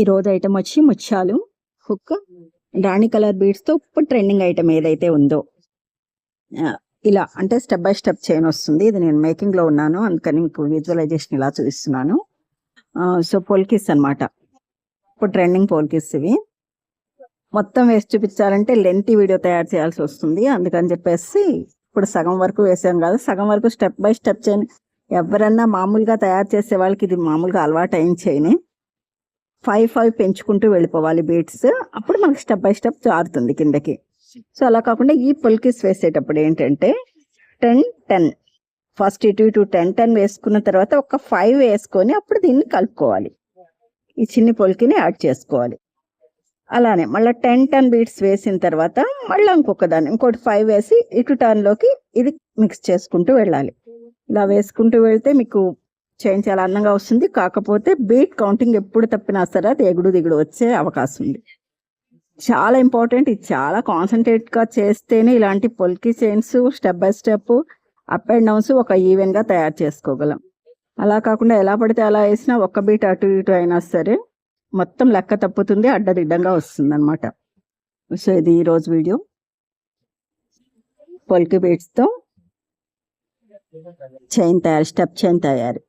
ఈరోజు ఐటమ్ వచ్చి ముత్యాలు హుక్ రాణి కలర్ బీడ్స్తో ఇప్పుడు ట్రెండింగ్ ఐటమ్ ఏదైతే ఉందో ఇలా అంటే స్టెప్ బై స్టెప్ చైన్ వస్తుంది. ఇది నేను మేకింగ్లో ఉన్నాను, అందుకని మీకు విజువలైజేషన్ ఇలా చూపిస్తున్నాను. సో పోల్కిస్ అనమాట, ఇప్పుడు ట్రెండింగ్ పోల్కిస్. ఇవి మొత్తం వేసి చూపించాలంటే లెంతీ వీడియో తయారు చేయాల్సి వస్తుంది. అందుకని చెప్పేసి ఇప్పుడు సగం వరకు వేసాం కాదు, సగం వరకు స్టెప్ బై స్టెప్ చైన్. ఎవరన్నా మామూలుగా తయారు చేసే వాళ్ళకి ఇది మామూలుగా అలవాటు అయిన చైన్. 5 పెంచుకుంటూ వెళ్ళిపోవాలి బీట్స్, అప్పుడు మనకి స్టెప్ బై స్టెప్ జారుతుంది కిందకి. సో అలా కాకుండా ఈ పొల్కిస్ వేసేటప్పుడు ఏంటంటే 10 ఫస్ట్ ఇటు 10 వేసుకున్న తర్వాత ఒక 5 వేసుకొని అప్పుడు దీన్ని కలుపుకోవాలి. ఈ చిన్ని పొల్కిని యాడ్ చేసుకోవాలి. అలానే మళ్ళీ 10 బీట్స్ వేసిన తర్వాత మళ్ళీ ఇంకోటి 5 వేసి ఇటు టర్న్లోకి ఇది మిక్స్ చేసుకుంటూ వెళ్ళాలి. ఇలా వేసుకుంటూ వెళ్తే మీకు చైన్ చాలా అందంగా వస్తుంది. కాకపోతే బీట్ కౌంటింగ్ ఎప్పుడు తప్పినా సరే అది ఎగుడు దిగుడు వచ్చే అవకాశం ఉంది. చాలా ఇంపార్టెంట్. ఇది చాలా కాన్సన్ట్రేట్గా చేస్తేనే ఇలాంటి పొల్కి chains step by step up and downs ఒక ఈవెన్గా తయారు చేసుకోగలం. అలా కాకుండా ఎలా పడితే అలా వేసినా ఒక్క బీట్ అటు ఇటు అయినా సరే మొత్తం లెక్క తప్పుతుంది, అడ్డదిడ్డంగా వస్తుంది అనమాట. సో ఇది ఈరోజు వీడియో, పొల్కి బీట్స్తో చైన్ తయారు, స్టెప్ చైన్ తయారు.